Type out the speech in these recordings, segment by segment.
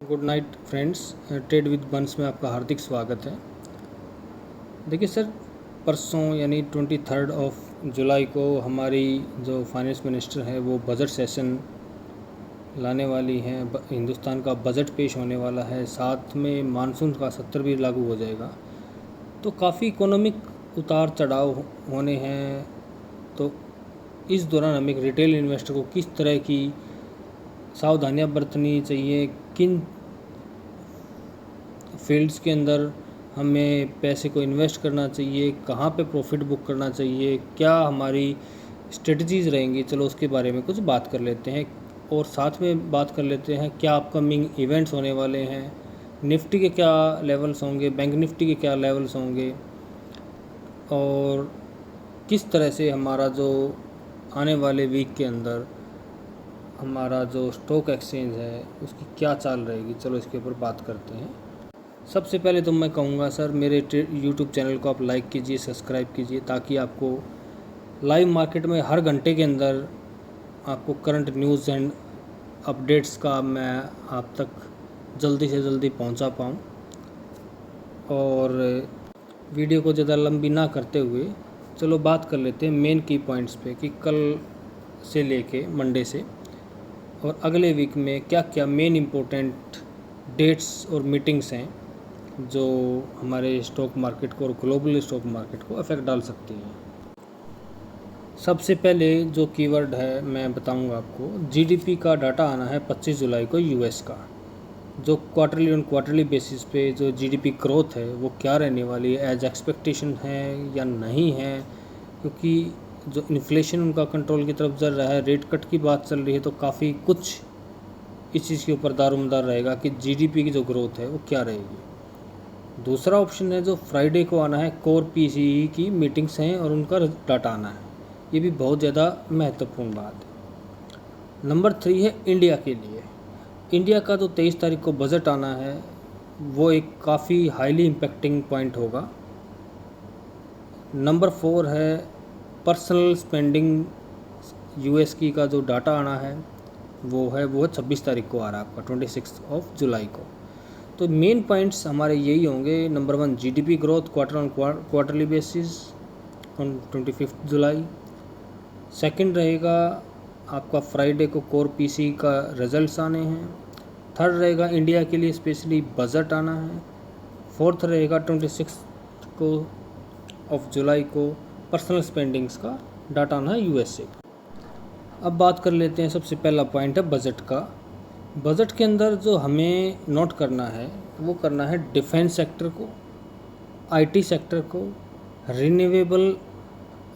Good night friends. Trade with बंस में आपका हार्दिक स्वागत है। देखिए सर, परसों यानी 23 ऑफ जुलाई को हमारी जो फाइनेंस मिनिस्टर है वो बजट सेशन लाने वाली हैं। हिंदुस्तान का बजट पेश होने वाला है, साथ में मानसून का सत्र भी लागू हो जाएगा। तो काफ़ी इकोनॉमिक उतार चढ़ाव होने हैं। तो इस दौरान हमें एक रिटेल इन्वेस्टर को किस तरह की सावधानियां बरतनी चाहिए, किन फील्ड्स के अंदर हमें पैसे को इन्वेस्ट करना चाहिए, कहाँ पे प्रॉफिट बुक करना चाहिए, क्या हमारी स्ट्रेटजीज़ रहेंगी, चलो उसके बारे में कुछ बात कर लेते हैं। और साथ में बात कर लेते हैं क्या अपकमिंग इवेंट्स होने वाले हैं, निफ्टी के क्या लेवल्स होंगे, बैंक निफ्टी के क्या लेवल्स होंगे, और किस तरह से हमारा जो आने वाले वीक के अंदर हमारा जो स्टॉक एक्सचेंज है उसकी क्या चाल रहेगी। चलो इसके ऊपर बात करते हैं। सबसे पहले तो मैं कहूँगा सर, मेरे यूट्यूब चैनल को आप लाइक कीजिए, सब्सक्राइब कीजिए, ताकि आपको लाइव मार्केट में हर घंटे के अंदर आपको करंट न्यूज़ एंड अपडेट्स का मैं आप तक जल्दी से जल्दी पहुंचा पाऊं। और वीडियो को ज़्यादा लंबी ना करते हुए चलो बात कर लेते हैं मेन की पॉइंट्स पे कि कल से लेके मंडे से और अगले वीक में क्या क्या मेन इम्पोर्टेंट डेट्स और मीटिंग्स हैं जो हमारे स्टॉक मार्केट को और ग्लोबल स्टॉक मार्केट को अफेक्ट डाल सकती हैं। सबसे पहले जो कीवर्ड है मैं बताऊंगा आपको, जीडीपी का डाटा आना है 25 जुलाई को यूएस का। जो क्वार्टरली बेसिस पे जो जीडीपी ग्रोथ है वो क्या रहने वाली है, एज एक्सपेक्टेशन है या नहीं है, क्योंकि जो इन्फ्लेशन उनका कंट्रोल की तरफ चल रहा है, रेट कट की बात चल रही है, तो काफ़ी कुछ इस चीज़ के ऊपर दारोमदार रहेगा कि जीडीपी की जो ग्रोथ है वो क्या रहेगी। दूसरा ऑप्शन है जो फ्राइडे को आना है, कोर पीसीई की मीटिंग्स हैं और उनका डाटा आना है। ये भी बहुत ज़्यादा महत्वपूर्ण बात है। नंबर 3 है इंडिया के लिए। इंडिया का जो 23 तारीख को बजट आना है वो एक काफ़ी हाईली इम्पैक्टिंग पॉइंट होगा। नंबर 4 है पर्सनल स्पेंडिंग, यूएस की का जो डाटा आना है वो 26 तारीख को आ रहा है आपका, 26 ऑफ जुलाई को। तो मेन पॉइंट्स हमारे यही होंगे। Number 1 GDP growth quarterly basis on 25 July. Second रहेगा आपका फ्राइडे को कोर पीसी का रिजल्ट्स आने हैं। थर्ड रहेगा इंडिया के लिए स्पेशली बजट आना है। फोर्थ रहेगा 26 को ऑफ जुलाई को पर्सनल स्पेंडिंग्स का डाटा आना है यूएसए। अब बात कर लेते हैं, सबसे पहला पॉइंट है बजट का। बजट के अंदर जो हमें नोट करना है वो करना है डिफेंस सेक्टर को, आईटी सेक्टर को, रिन्यूएबल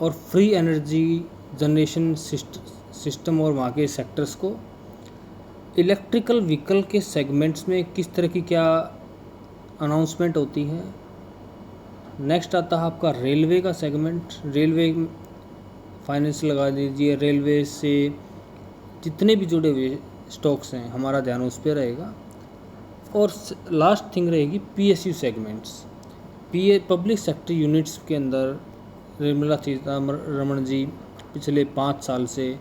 और फ्री एनर्जी जनरेशन सिस्टम और वहाँ के सेक्टर्स को, इलेक्ट्रिकल व्हीकल के सेगमेंट्स में किस तरह की क्या अनाउंसमेंट होती है। नेक्स्ट आता है आपका रेलवे का सेगमेंट। रेलवे फाइनेंस लगा दीजिए, रेलवे से जितने भी जुड़े हुए स्टॉक्स हैं हमारा ध्यान उस पर रहेगा। और लास्ट थिंग रहेगी PSU segments, public sector units के अंदर निर्मला सीतारमण जी पिछले 5 साल से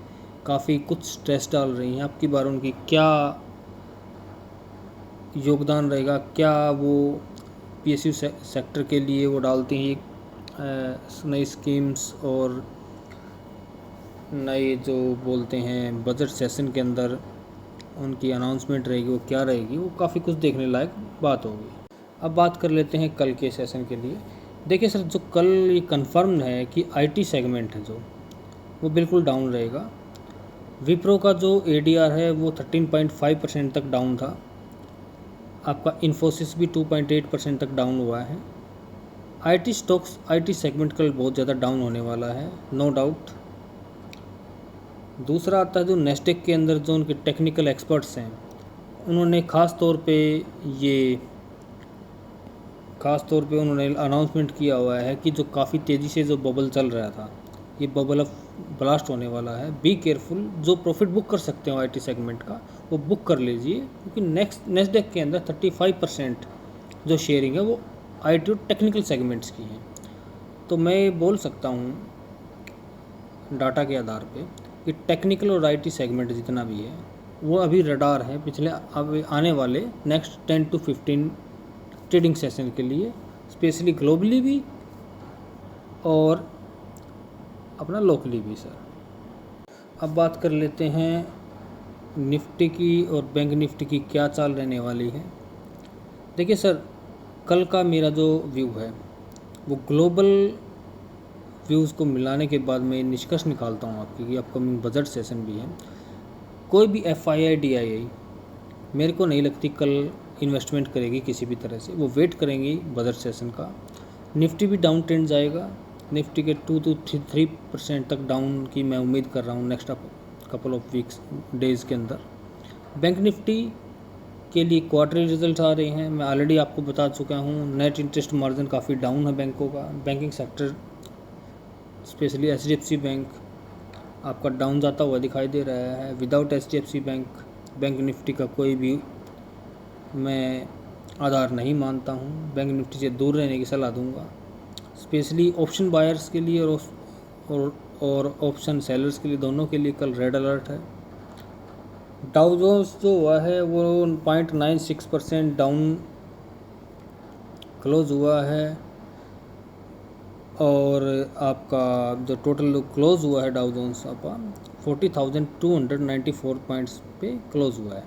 काफ़ी कुछ स्ट्रेस डाल रही हैं। आपकी बार उनकी क्या योगदान रहेगा, क्या वो पीएसयू सेक्टर के लिए वो डालती हैं नई स्कीम्स और नए जो बोलते हैं बजट सेशन के अंदर उनकी अनाउंसमेंट रहेगी, वो क्या रहेगी, वो काफ़ी कुछ देखने लायक बात होगी। अब बात कर लेते हैं कल के सेशन के लिए। देखिए सर, जो कल ये कन्फर्म है कि आईटी सेगमेंट है जो वो बिल्कुल डाउन रहेगा। विप्रो का जो एडीआर है वो 13.5% तक डाउन था। आपका इन्फोसिस भी 2.8% तक डाउन हुआ है। आईटी स्टॉक्स, आईटी सेगमेंट कल बहुत ज़्यादा डाउन होने वाला है, नो डाउट। दूसरा आता है जो नेस्डेक के अंदर जो उनके टेक्निकल एक्सपर्ट्स हैं, उन्होंने ख़ास तौर पे उन्होंने अनाउंसमेंट किया हुआ है कि जो काफ़ी तेज़ी से जो बबल चल रहा था ये बबल अब ब्लास्ट होने वाला है। बी केयरफुल, जो प्रॉफिट बुक कर सकते हो आईटी सेगमेंट का वो बुक कर लीजिए, क्योंकि नेस्डेक के अंदर 35% जो शेयरिंग है वो आईटी और टेक्निकल सेगमेंट्स की है। तो मैं बोल सकता हूँ डाटा के आधार पे कि टेक्निकल और आईटी सेगमेंट जितना भी है वो अभी रडार है पिछले अब आने वाले नेक्स्ट 10 to 15 ट्रेडिंग सेशन के लिए, स्पेशली ग्लोबली भी और अपना लोकली भी सर। अब बात कर लेते हैं निफ्टी की और बैंक निफ्टी की क्या चाल रहने वाली है। देखिए सर, कल का मेरा जो व्यू है वो ग्लोबल व्यूज़ को मिलाने के बाद मैं निष्कर्ष निकालता हूँ आपकी कि अपकमिंग बजट सेशन भी है। कोई भी FII DII मेरे को नहीं लगती कल इन्वेस्टमेंट करेगी किसी भी तरह से, वो वेट करेंगी बजट सेशन का। निफ्टी भी डाउन ट्रेंड जाएगा, निफ्टी के 2 to 3% तक डाउन की मैं उम्मीद कर रहा हूँ next couple of weeks days के अंदर। बैंक निफ्टी के लिए क्वार्टरली रिजल्ट आ रहे हैं, मैं ऑलरेडी आपको बता चुका हूँ। नेट इंटरेस्ट मार्जिन काफ़ी डाउन है बैंकों का, banking sector specially HDFC bank आपका डाउन जाता हुआ दिखाई दे रहा है। विदाउट HDFC बैंक निफ्टी का कोई भी मैं आधार नहीं मानता हूँ, बैंक निफ्टी से दूर रहने की सलाह दूंगा। स्पेशली ऑप्शन बायर्स के लिए और ऑप्शन सेलर्स के लिए, दोनों के लिए कल रेड अलर्ट है। डाउ जोन्स जो हुआ है वो 0.96% डाउन क्लोज हुआ है और आपका जो टोटल क्लोज हुआ है डाउ जोन्स आपका 40,294 पॉइंट्स पे क्लोज हुआ है।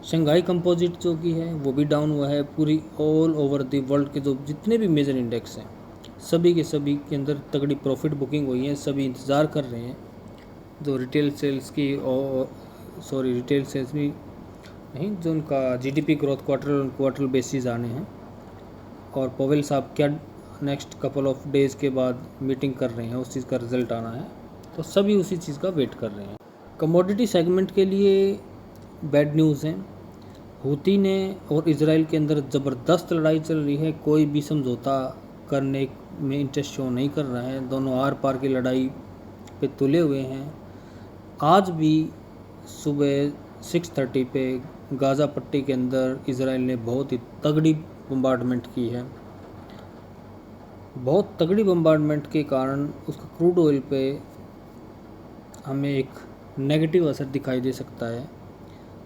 शंघाई कंपोजिट जो की है वो भी डाउन हुआ है। पूरी ऑल ओवर द वर्ल्ड के जो जितने भी मेजर इंडेक्स हैं सभी के अंदर तगड़ी प्रॉफिट बुकिंग हुई है। सभी इंतज़ार कर रहे हैं जो रिटेल सेल्स की और रिटेल सेल्स भी नहीं, जो उनका GDP ग्रोथ क्वार्टर बेसिस आने हैं और पवेल साहब क्या नेक्स्ट कपल ऑफ डेज़ के बाद मीटिंग कर रहे हैं, उस चीज़ का रिजल्ट आना है, तो सभी उसी चीज़ का वेट कर रहे हैं। कमोडिटी सेगमेंट के लिए बैड न्यूज़ हैं। हूती ने और इजराइल के अंदर ज़बरदस्त लड़ाई चल रही है, कोई भी समझौता करने में इंटरेस्ट शो नहीं कर रहा है, दोनों आर पार की लड़ाई पे तुले हुए हैं। आज भी सुबह 6:30 पे गाज़ा पट्टी के अंदर इजराइल ने बहुत ही तगड़ी बम्बार्डमेंट की है। बहुत तगड़ी बम्बार्डमेंट के कारण उसका क्रूड ऑयल पे हमें एक नेगेटिव असर दिखाई दे सकता है।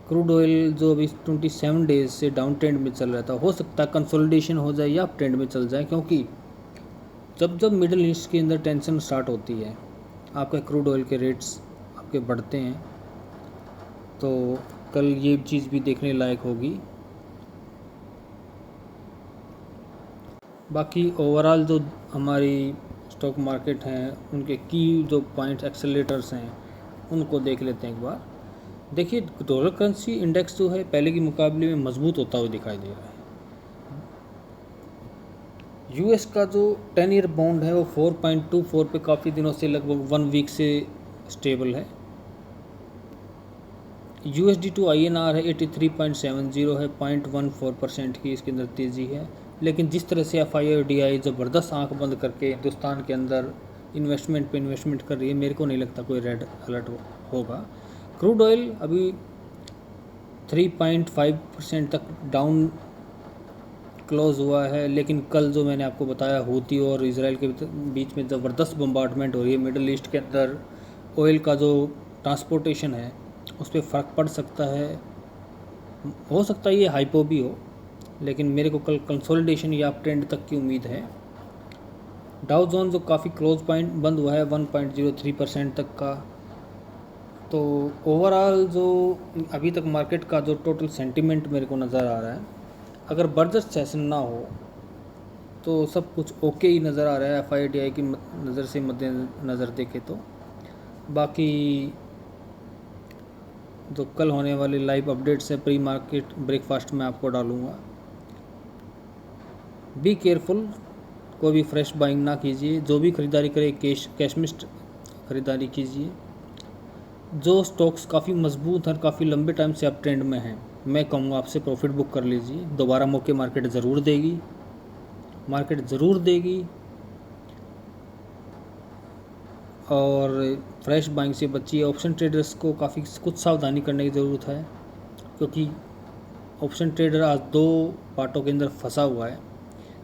क्रूड ऑयल जो अभी 27 डेज से डाउन ट्रेंड में चल रहा था, हो सकता है कंसोलिडेशन हो जाए या अप ट्रेंड में चल जाए, क्योंकि जब मिडिल ईस्ट के अंदर टेंशन स्टार्ट होती है, आपके क्रूड ऑयल के रेट्स आपके बढ़ते हैं, तो कल ये चीज़ भी देखने लायक होगी। बाकी ओवरऑल जो हमारी स्टॉक मार्केट हैं उनके की जो पॉइंट्स एक्सेलेरेटर्स हैं उनको देख लेते हैं एक बार। देखिए, डॉलर करेंसी इंडेक्स जो है पहले के मुकाबले में मजबूत होता हुआ दिखाई दे रहा है। US का जो 10 ईयर बॉन्ड है वो 4.24 पे काफ़ी दिनों से लगभग 1 वीक से स्टेबल है। USD to INR है 83.70 है, 0.14% की इसके अंदर तेज़ी है। लेकिन जिस तरह से FII और DI ज़बरदस्त आंख बंद करके हिंदुस्तान के अंदर इन्वेस्टमेंट कर रही है, मेरे को नहीं लगता कोई रेड अलर्ट होगा। क्रूड ऑयल अभी 3.5% तक डाउन क्लोज हुआ है, लेकिन कल जो मैंने आपको बताया हूती और इजराइल के बीच में ज़बरदस्त बम्बार्डमेंट हो रही है। मिडल ईस्ट के अंदर ऑयल का जो ट्रांसपोर्टेशन है उस पर फ़र्क पड़ सकता है। हो सकता है ये हाइपो भी हो, लेकिन मेरे को कल कंसोलिडेशन या अप ट्रेंड तक की उम्मीद है। डाउ जोन जो काफ़ी क्लोज पॉइंट बंद हुआ है 1.03% तक का। तो ओवरऑल जो अभी तक मार्केट का जो टोटल सेंटिमेंट मेरे को नज़र आ रहा है, अगर बजट सेशन ना हो तो सब कुछ ओके ही नज़र आ रहा है FII DI की नज़र से मद्देनज़र देखे तो। बाकी जो कल होने वाले लाइव अपडेट्स है प्री मार्केट ब्रेकफास्ट में आपको डालूँगा। बी केयरफुल, कोई भी फ्रेश बाइंग ना कीजिए, जो भी ख़रीदारी करे कैश में ख़रीदारी कीजिए। जो स्टॉक्स काफ़ी मजबूत हैं, काफ़ी लंबे टाइम से अप ट्रेंड में हैं, मैं कहूँगा आपसे प्रॉफिट बुक कर लीजिए। दोबारा मौके मार्केट ज़रूर देगी और फ्रेश बाइंग से बचिए। ऑप्शन ट्रेडर्स को काफ़ी कुछ सावधानी करने की ज़रूरत है, क्योंकि ऑप्शन ट्रेडर आज 2 पार्टों के अंदर फंसा हुआ है।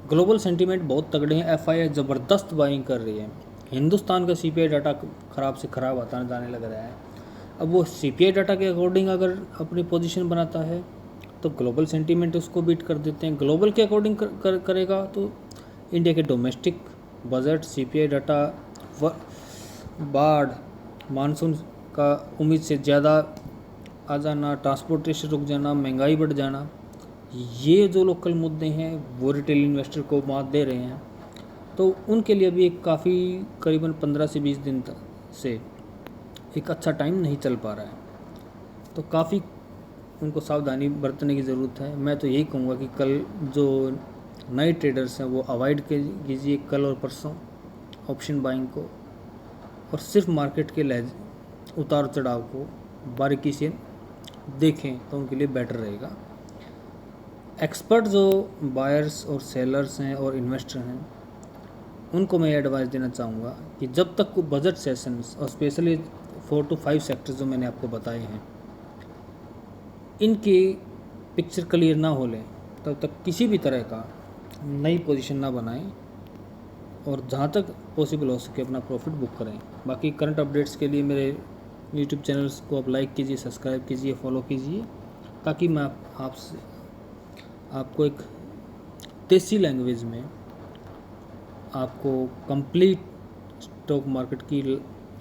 ग्लोबल सेंटीमेंट बहुत तगड़े हैं, FII ज़बरदस्त बाइंग कर रही है। हिंदुस्तान का CPI डाटा ख़राब से ख़राब आता जाने लग रहा है। अब वो सीपीआई डाटा के अकॉर्डिंग अगर अपनी पोजीशन बनाता है तो ग्लोबल सेंटीमेंट उसको बीट कर देते हैं, ग्लोबल के अकॉर्डिंग करेगा तो इंडिया के डोमेस्टिक बजट, सीपीआई डाटा, बाढ़, मानसून का उम्मीद से ज़्यादा आ जाना, ट्रांसपोर्टेशन रुक जाना, महंगाई बढ़ जाना, ये जो लोकल मुद्दे हैं वो रिटेल इन्वेस्टर को मात दे रहे हैं। तो उनके लिए भी एक काफ़ी करीबन 15 से 20 दिन से एक अच्छा टाइम नहीं चल पा रहा है। तो काफ़ी उनको सावधानी बरतने की ज़रूरत है। मैं तो यही कहूँगा कि कल जो नए ट्रेडर्स हैं वो अवॉइड कीजिए कल और परसों ऑप्शन बाइंग को, और सिर्फ मार्केट के उतार चढ़ाव को बारीकी से देखें तो उनके लिए बेटर रहेगा। एक्सपर्ट जो बायर्स और सेलर्स हैं और इन्वेस्टर हैं उनको मैं एडवाइस देना चाहूँगा कि जब तक को बजट सेशंस और स्पेशली 4 to 5 सेक्टर्स जो मैंने आपको बताए हैं इनकी पिक्चर क्लियर ना हो लें तब तक किसी भी तरह का नई पोजीशन ना बनाएं, और जहाँ तक पॉसिबल हो सके अपना प्रॉफिट बुक करें। बाकी करंट अपडेट्स के लिए मेरे यूट्यूब चैनल्स को आप लाइक कीजिए, सब्सक्राइब कीजिए, फॉलो कीजिए, ताकि मैं आपको एक देसी लैंग्वेज में आपको कंप्लीट स्टॉक मार्केट की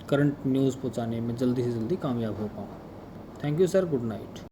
करंट न्यूज़ पहुंचाने में जल्दी से जल्दी कामयाब हो पाऊँ। Thank you sir, good night.